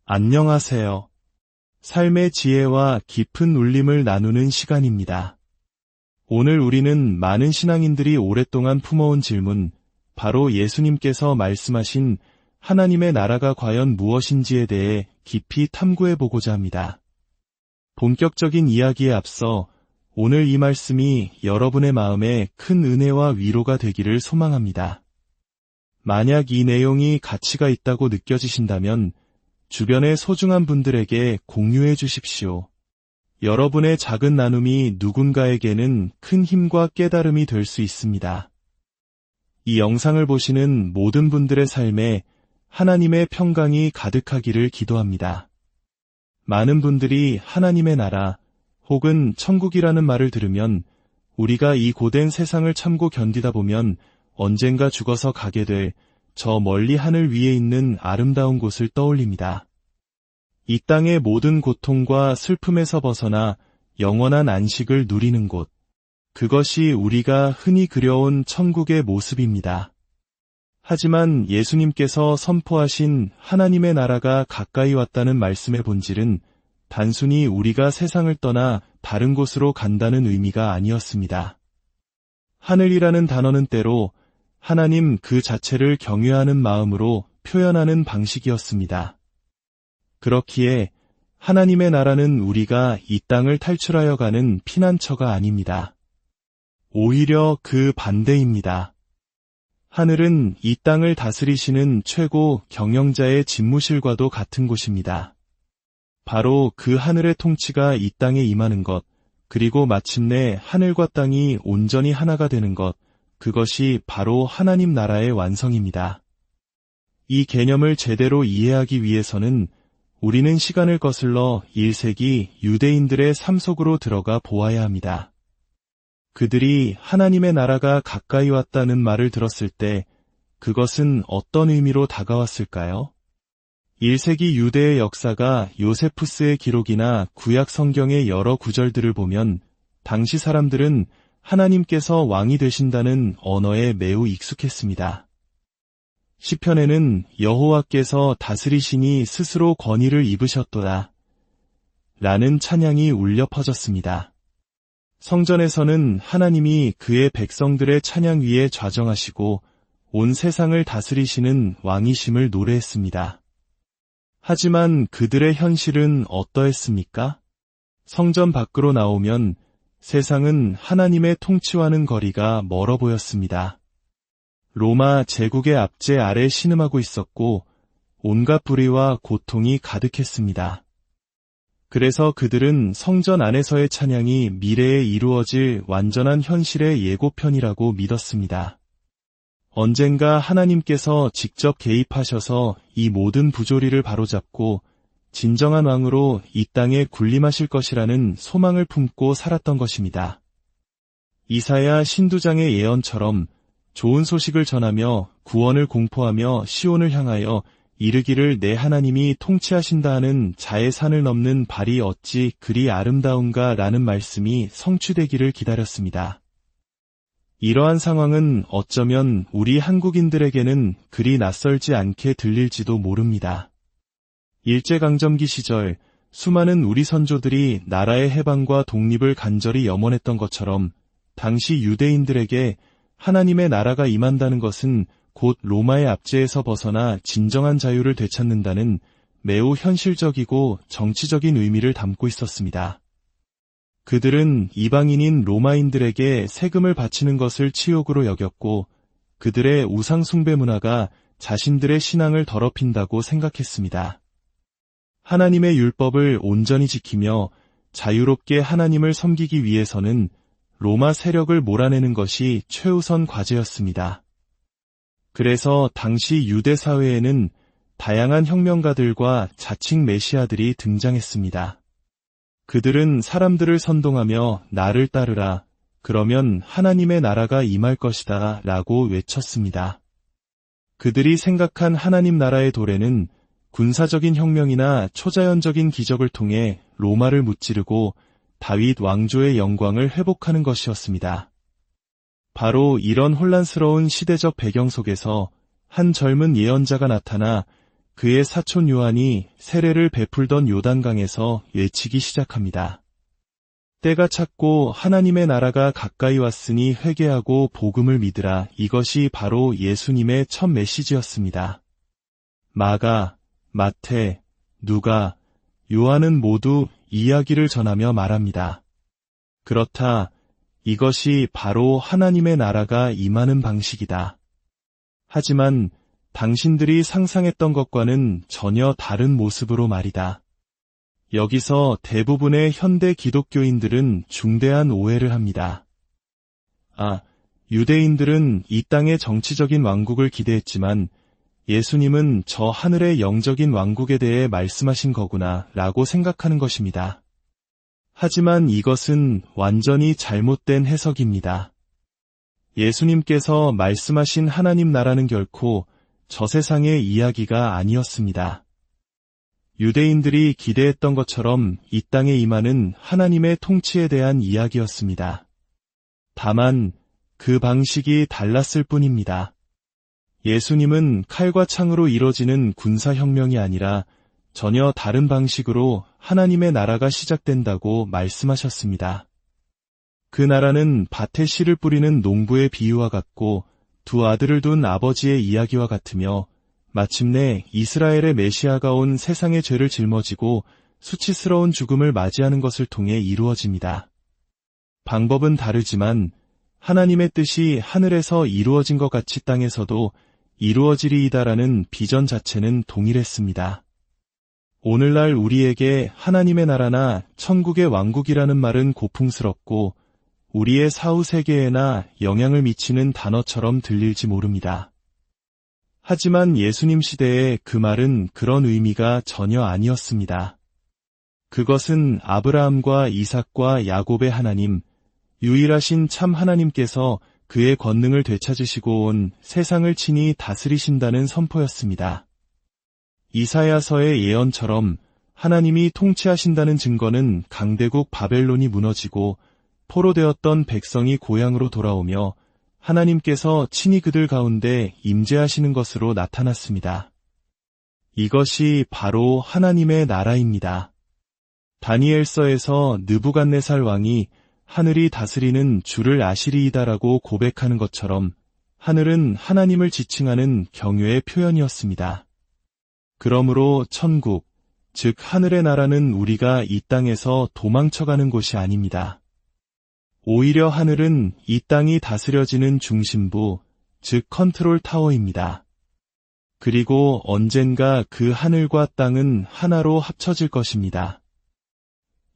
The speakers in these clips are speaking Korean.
안녕하세요. 삶의 지혜와 깊은 울림을 나누는 시간입니다. 오늘 우리는 많은 신앙인들이 오랫동안 품어온 질문, 바로 예수님께서 말씀하신 하나님의 나라가 과연 무엇인지에 대해 깊이 탐구해보고자 합니다. 본격적인 이야기에 앞서 오늘 이 말씀이 여러분의 마음에 큰 은혜와 위로가 되기를 소망합니다. 만약 이 내용이 가치가 있다고 느껴지신다면 주변의 소중한 분들에게 공유해 주십시오. 여러분의 작은 나눔이 누군가에게는 큰 힘과 깨달음이 될 수 있습니다. 이 영상을 보시는 모든 분들의 삶에 하나님의 평강이 가득하기를 기도합니다. 많은 분들이 하나님의 나라 혹은 천국이라는 말을 들으면 우리가 이 고된 세상을 참고 견디다 보면 언젠가 죽어서 가게 될 저 멀리 하늘 위에 있는 아름다운 곳을 떠올립니다. 이 땅의 모든 고통과 슬픔에서 벗어나 영원한 안식을 누리는 곳. 그것이 우리가 흔히 그려온 천국의 모습입니다. 하지만 예수님께서 선포하신 하나님의 나라가 가까이 왔다는 말씀의 본질은 단순히 우리가 세상을 떠나 다른 곳으로 간다는 의미가 아니었습니다. 하늘이라는 단어는 때로 하나님 그 자체를 경외하는 마음으로 표현하는 방식이었습니다. 그렇기에 하나님의 나라는 우리가 이 땅을 탈출하여 가는 피난처가 아닙니다. 오히려 그 반대입니다. 하늘은 이 땅을 다스리시는 최고 경영자의 집무실과도 같은 곳입니다. 바로 그 하늘의 통치가 이 땅에 임하는 것, 그리고 마침내 하늘과 땅이 온전히 하나가 되는 것, 그것이 바로 하나님 나라의 완성입니다. 이 개념을 제대로 이해하기 위해서는 우리는 시간을 거슬러 1세기 유대인들의 삶 속으로 들어가 보아야 합니다. 그들이 하나님의 나라가 가까이 왔다는 말을 들었을 때 그것은 어떤 의미로 다가왔을까요? 1세기 유대의 역사가 요세푸스의 기록이나 구약 성경의 여러 구절들을 보면 당시 사람들은 하나님께서 왕이 되신다는 언어에 매우 익숙했습니다. 시편에는 여호와께서 다스리시니 스스로 권위를 입으셨도다 라는 찬양이 울려 퍼졌습니다. 성전에서는 하나님이 그의 백성들의 찬양 위에 좌정하시고 온 세상을 다스리시는 왕이심을 노래했습니다. 하지만 그들의 현실은 어떠했습니까? 성전 밖으로 나오면 세상은 하나님의 통치와는 거리가 멀어 보였습니다. 로마 제국의 압제 아래 신음하고 있었고 온갖 불의와 고통이 가득했습니다. 그래서 그들은 성전 안에서의 찬양이 미래에 이루어질 완전한 현실의 예고편이라고 믿었습니다. 언젠가 하나님께서 직접 개입하셔서 이 모든 부조리를 바로잡고 진정한 왕으로 이 땅에 군림하실 것이라는 소망을 품고 살았던 것입니다. 이사야 신두장의 예언처럼 좋은 소식을 전하며 구원을 공포하며 시온을 향하여 이르기를 내 하나님이 통치하신다 하는 자의 산을 넘는 발이 어찌 그리 아름다운가 라는 말씀이 성취되기를 기다렸습니다. 이러한 상황은 어쩌면 우리 한국인들에게는 그리 낯설지 않게 들릴지도 모릅니다. 일제강점기 시절 수많은 우리 선조들이 나라의 해방과 독립을 간절히 염원했던 것처럼 당시 유대인들에게 하나님의 나라가 임한다는 것은 곧 로마의 압제에서 벗어나 진정한 자유를 되찾는다는 매우 현실적이고 정치적인 의미를 담고 있었습니다. 그들은 이방인인 로마인들에게 세금을 바치는 것을 치욕으로 여겼고 그들의 우상 숭배 문화가 자신들의 신앙을 더럽힌다고 생각했습니다. 하나님의 율법을 온전히 지키며 자유롭게 하나님을 섬기기 위해서는 로마 세력을 몰아내는 것이 최우선 과제였습니다. 그래서 당시 유대 사회에는 다양한 혁명가들과 자칭 메시아들이 등장했습니다. 그들은 사람들을 선동하며 나를 따르라, 그러면 하나님의 나라가 임할 것이다 라고 외쳤습니다. 그들이 생각한 하나님 나라의 도래는 군사적인 혁명이나 초자연적인 기적을 통해 로마를 무찌르고 다윗 왕조의 영광을 회복하는 것이었습니다. 바로 이런 혼란스러운 시대적 배경 속에서 한 젊은 예언자가 나타나 그의 사촌 요한이 세례를 베풀던 요단강에서 외치기 시작합니다. 때가 찼고 하나님의 나라가 가까이 왔으니 회개하고 복음을 믿으라. 이것이 바로 예수님의 첫 메시지였습니다. 마가, 마태, 누가, 요한은 모두 이야기를 전하며 말합니다. 그렇다. 이것이 바로 하나님의 나라가 임하는 방식이다. 하지만 당신들이 상상했던 것과는 전혀 다른 모습으로 말이다. 여기서 대부분의 현대 기독교인들은 중대한 오해를 합니다. 유대인들은 이 땅의 정치적인 왕국을 기대했지만 예수님은 저 하늘의 영적인 왕국에 대해 말씀하신 거구나 라고 생각하는 것입니다. 하지만 이것은 완전히 잘못된 해석입니다. 예수님께서 말씀하신 하나님 나라는 결코 저 세상의 이야기가 아니었습니다. 유대인들이 기대했던 것처럼 이 땅에 임하는 하나님의 통치에 대한 이야기였습니다. 다만 그 방식이 달랐을 뿐입니다. 예수님은 칼과 창으로 이뤄지는 군사혁명이 아니라 전혀 다른 방식으로 하나님의 나라가 시작된다고 말씀하셨습니다. 그 나라는 밭에 씨를 뿌리는 농부의 비유와 같고 두 아들을 둔 아버지의 이야기와 같으며 마침내 이스라엘의 메시아가 온 세상의 죄를 짊어지고 수치스러운 죽음을 맞이하는 것을 통해 이루어집니다. 방법은 다르지만 하나님의 뜻이 하늘에서 이루어진 것 같이 땅에서도 이루어지리이다라는 비전 자체는 동일했습니다. 오늘날 우리에게 하나님의 나라나 천국의 왕국이라는 말은 고풍스럽고 우리의 사후 세계에나 영향을 미치는 단어처럼 들릴지 모릅니다. 하지만 예수님 시대에 그 말은 그런 의미가 전혀 아니었습니다. 그것은 아브라함과 이삭과 야곱의 하나님, 유일하신 참 하나님께서 그의 권능을 되찾으시고 온 세상을 친히 다스리신다는 선포였습니다. 이사야서의 예언처럼 하나님이 통치하신다는 증거는 강대국 바벨론이 무너지고 포로되었던 백성이 고향으로 돌아오며 하나님께서 친히 그들 가운데 임재하시는 것으로 나타났습니다. 이것이 바로 하나님의 나라입니다. 다니엘서에서 느부갓네살 왕이 하늘이 다스리는 주를 아시리이다라고 고백하는 것처럼 하늘은 하나님을 지칭하는 경외의 표현이었습니다. 그러므로 천국, 즉 하늘의 나라는 우리가 이 땅에서 도망쳐가는 곳이 아닙니다. 오히려 하늘은 이 땅이 다스려지는 중심부, 즉 컨트롤 타워입니다. 그리고 언젠가 그 하늘과 땅은 하나로 합쳐질 것입니다.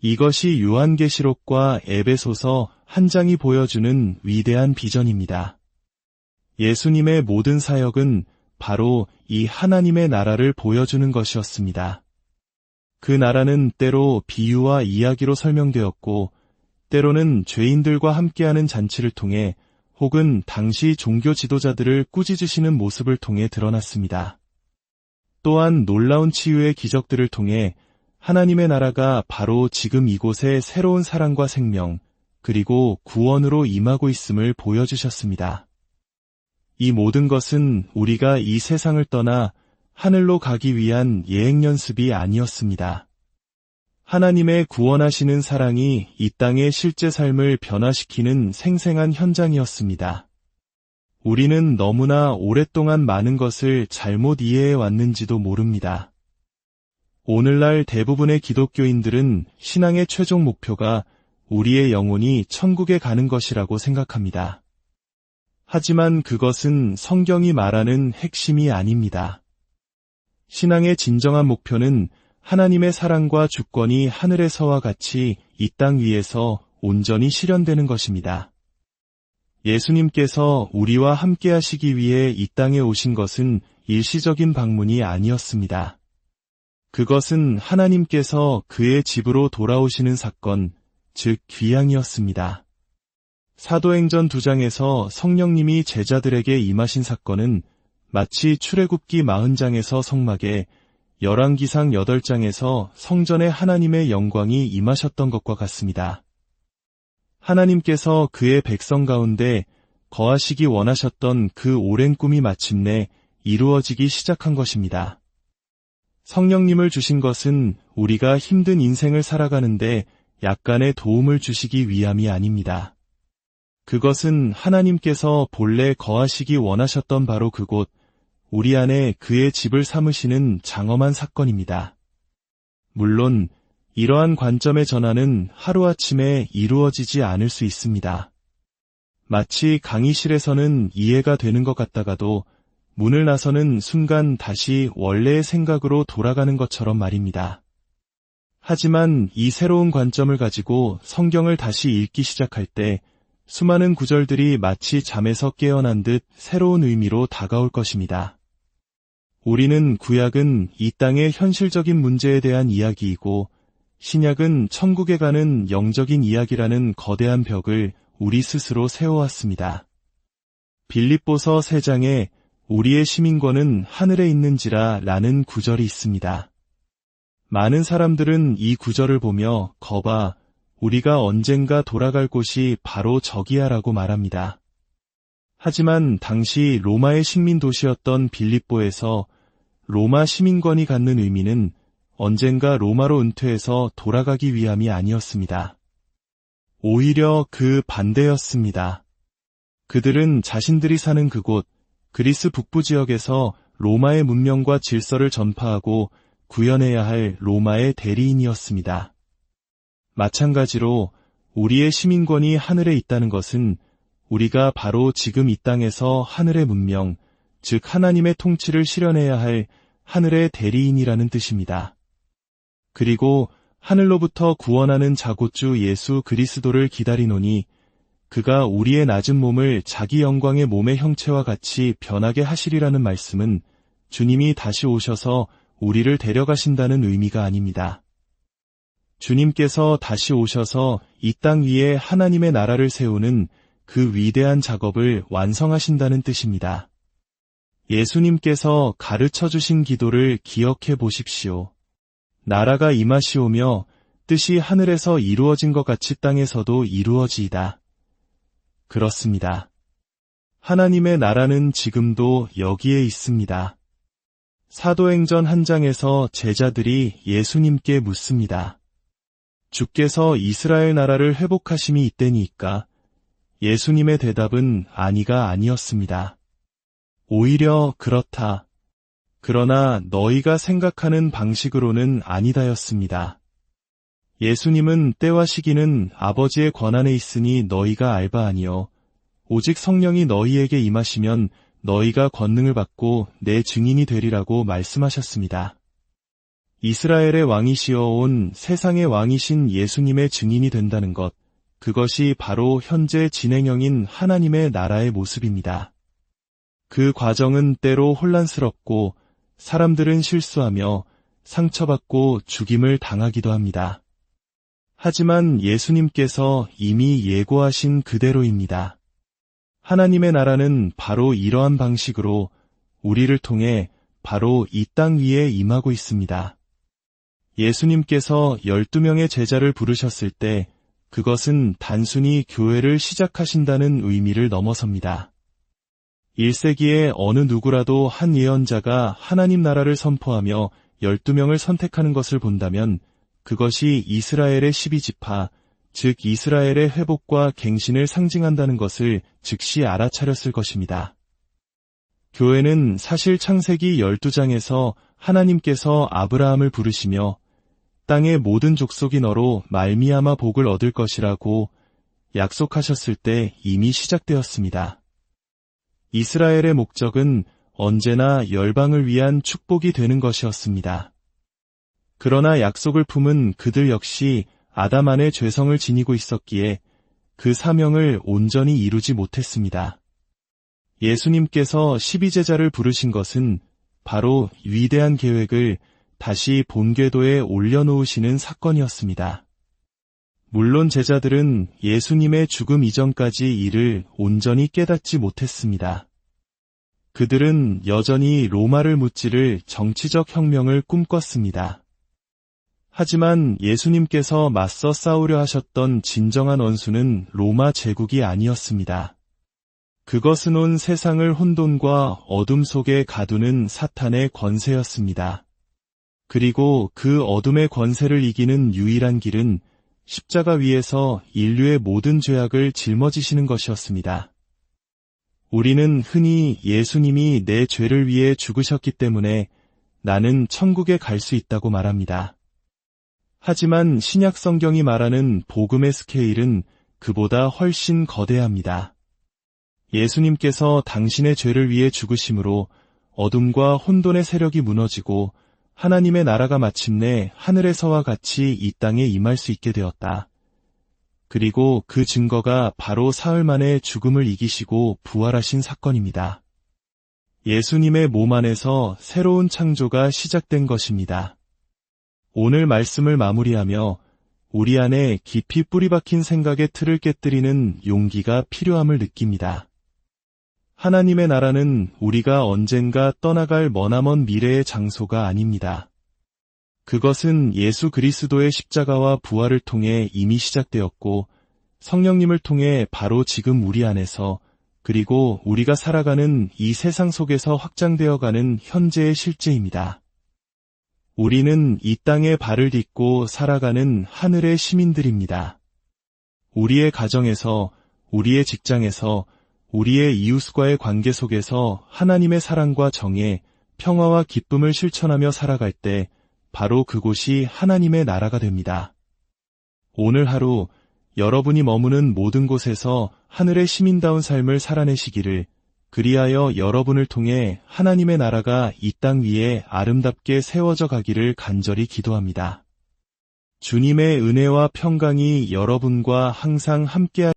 이것이 요한계시록과 에베소서 한 장이 보여주는 위대한 비전입니다. 예수님의 모든 사역은 바로 이 하나님의 나라를 보여주는 것이었습니다. 그 나라는 때로 비유와 이야기로 설명되었고 때로는 죄인들과 함께하는 잔치를 통해 혹은 당시 종교 지도자들을 꾸짖으시는 모습을 통해 드러났습니다. 또한 놀라운 치유의 기적들을 통해 하나님의 나라가 바로 지금 이곳에 새로운 사랑과 생명, 그리고 구원으로 임하고 있음을 보여주셨습니다. 이 모든 것은 우리가 이 세상을 떠나 하늘로 가기 위한 예행 연습이 아니었습니다. 하나님의 구원하시는 사랑이 이 땅의 실제 삶을 변화시키는 생생한 현장이었습니다. 우리는 너무나 오랫동안 많은 것을 잘못 이해해 왔는지도 모릅니다. 오늘날 대부분의 기독교인들은 신앙의 최종 목표가 우리의 영혼이 천국에 가는 것이라고 생각합니다. 하지만 그것은 성경이 말하는 핵심이 아닙니다. 신앙의 진정한 목표는 하나님의 사랑과 주권이 하늘에서와 같이 이 땅 위에서 온전히 실현되는 것입니다. 예수님께서 우리와 함께 하시기 위해 이 땅에 오신 것은 일시적인 방문이 아니었습니다. 그것은 하나님께서 그의 집으로 돌아오시는 사건, 즉 귀향이었습니다. 사도행전 2장에서 성령님이 제자들에게 임하신 사건은 마치 출애굽기 40장에서 성막에, 열왕기상 8장에서 성전에 하나님의 영광이 임하셨던 것과 같습니다. 하나님께서 그의 백성 가운데 거하시기 원하셨던 그 오랜 꿈이 마침내 이루어지기 시작한 것입니다. 성령님을 주신 것은 우리가 힘든 인생을 살아가는데 약간의 도움을 주시기 위함이 아닙니다. 그것은 하나님께서 본래 거하시기 원하셨던 바로 그곳, 우리 안에 그의 집을 삼으시는 장엄한 사건입니다. 물론 이러한 관점의 전환은 하루아침에 이루어지지 않을 수 있습니다. 마치 강의실에서는 이해가 되는 것 같다가도 문을 나서는 순간 다시 원래의 생각으로 돌아가는 것처럼 말입니다. 하지만 이 새로운 관점을 가지고 성경을 다시 읽기 시작할 때 수많은 구절들이 마치 잠에서 깨어난 듯 새로운 의미로 다가올 것입니다. 우리는 구약은 이 땅의 현실적인 문제에 대한 이야기이고 신약은 천국에 가는 영적인 이야기라는 거대한 벽을 우리 스스로 세워왔습니다. 빌립보서 3장에 우리의 시민권은 하늘에 있는지라 라는 구절이 있습니다. 많은 사람들은 이 구절을 보며 거봐, 우리가 언젠가 돌아갈 곳이 바로 저기야 라고 말합니다. 하지만 당시 로마의 식민 도시였던 빌립보에서 로마 시민권이 갖는 의미는 언젠가 로마로 은퇴해서 돌아가기 위함이 아니었습니다. 오히려 그 반대였습니다. 그들은 자신들이 사는 그곳, 그리스 북부 지역에서 로마의 문명과 질서를 전파하고 구현해야 할 로마의 대리인이었습니다. 마찬가지로 우리의 시민권이 하늘에 있다는 것은 우리가 바로 지금 이 땅에서 하늘의 문명, 즉 하나님의 통치를 실현해야 할 하늘의 대리인이라는 뜻입니다. 그리고 하늘로부터 구원하는 자고주 예수 그리스도를 기다리노니 그가 우리의 낮은 몸을 자기 영광의 몸의 형체와 같이 변하게 하시리라는 말씀은 주님이 다시 오셔서 우리를 데려가신다는 의미가 아닙니다. 주님께서 다시 오셔서 이 땅 위에 하나님의 나라를 세우는 그 위대한 작업을 완성하신다는 뜻입니다. 예수님께서 가르쳐 주신 기도를 기억해 보십시오. 나라가 임하시오며 뜻이 하늘에서 이루어진 것 같이 땅에서도 이루어지이다. 그렇습니다. 하나님의 나라는 지금도 여기에 있습니다. 사도행전 1장에서 제자들이 예수님께 묻습니다. 주께서 이스라엘 나라를 회복하심이 이때니까? 예수님의 대답은 아니가 아니었습니다. 오히려 그렇다. 그러나 너희가 생각하는 방식으로는 아니다였습니다. 예수님은 때와 시기는 아버지의 권한에 있으니 너희가 알 바 아니요. 오직 성령이 너희에게 임하시면 너희가 권능을 받고 내 증인이 되리라고 말씀하셨습니다. 이스라엘의 왕이시여 온 세상의 왕이신 예수님의 증인이 된다는 것, 그것이 바로 현재 진행형인 하나님의 나라의 모습입니다. 그 과정은 때로 혼란스럽고 사람들은 실수하며 상처받고 죽임을 당하기도 합니다. 하지만 예수님께서 이미 예고하신 그대로입니다. 하나님의 나라는 바로 이러한 방식으로 우리를 통해 바로 이 땅 위에 임하고 있습니다. 예수님께서 12명의 제자를 부르셨을 때 그것은 단순히 교회를 시작하신다는 의미를 넘어섭니다. 1세기에 어느 누구라도 한 예언자가 하나님 나라를 선포하며 12명을 선택하는 것을 본다면 그것이 이스라엘의 12지파, 즉 이스라엘의 회복과 갱신을 상징한다는 것을 즉시 알아차렸을 것입니다. 교회는 사실 창세기 12장에서 하나님께서 아브라함을 부르시며 땅의 모든 족속이 너로 말미암아 복을 얻을 것이라고 약속하셨을 때 이미 시작되었습니다. 이스라엘의 목적은 언제나 열방을 위한 축복이 되는 것이었습니다. 그러나 약속을 품은 그들 역시 아담 안에 죄성을 지니고 있었기에 그 사명을 온전히 이루지 못했습니다. 예수님께서 12제자를 부르신 것은 바로 위대한 계획을 다시 본궤도에 올려놓으시는 사건이었습니다. 물론 제자들은 예수님의 죽음 이전까지 이를 온전히 깨닫지 못했습니다. 그들은 여전히 로마를 무찌를 정치적 혁명을 꿈꿨습니다. 하지만 예수님께서 맞서 싸우려 하셨던 진정한 원수는 로마 제국이 아니었습니다. 그것은 온 세상을 혼돈과 어둠 속에 가두는 사탄의 권세였습니다. 그리고 그 어둠의 권세를 이기는 유일한 길은 십자가 위에서 인류의 모든 죄악을 짊어지시는 것이었습니다. 우리는 흔히 예수님이 내 죄를 위해 죽으셨기 때문에 나는 천국에 갈 수 있다고 말합니다. 하지만 신약 성경이 말하는 복음의 스케일은 그보다 훨씬 거대합니다. 예수님께서 당신의 죄를 위해 죽으심으로 어둠과 혼돈의 세력이 무너지고 하나님의 나라가 마침내 하늘에서와 같이 이 땅에 임할 수 있게 되었다. 그리고 그 증거가 바로 사흘 만에 죽음을 이기시고 부활하신 사건입니다. 예수님의 몸 안에서 새로운 창조가 시작된 것입니다. 오늘 말씀을 마무리하며 우리 안에 깊이 뿌리박힌 생각의 틀을 깨뜨리는 용기가 필요함을 느낍니다. 하나님의 나라는 우리가 언젠가 떠나갈 머나먼 미래의 장소가 아닙니다. 그것은 예수 그리스도의 십자가와 부활을 통해 이미 시작되었고 성령님을 통해 바로 지금 우리 안에서 그리고 우리가 살아가는 이 세상 속에서 확장되어가는 현재의 실제입니다. 우리는 이 땅에 발을 딛고 살아가는 하늘의 시민들입니다. 우리의 가정에서, 우리의 직장에서, 우리의 이웃과의 관계 속에서 하나님의 사랑과 정의, 평화와 기쁨을 실천하며 살아갈 때 바로 그곳이 하나님의 나라가 됩니다. 오늘 하루 여러분이 머무는 모든 곳에서 하늘의 시민다운 삶을 살아내시기를, 그리하여 여러분을 통해 하나님의 나라가 이 땅 위에 아름답게 세워져 가기를 간절히 기도합니다. 주님의 은혜와 평강이 여러분과 항상 함께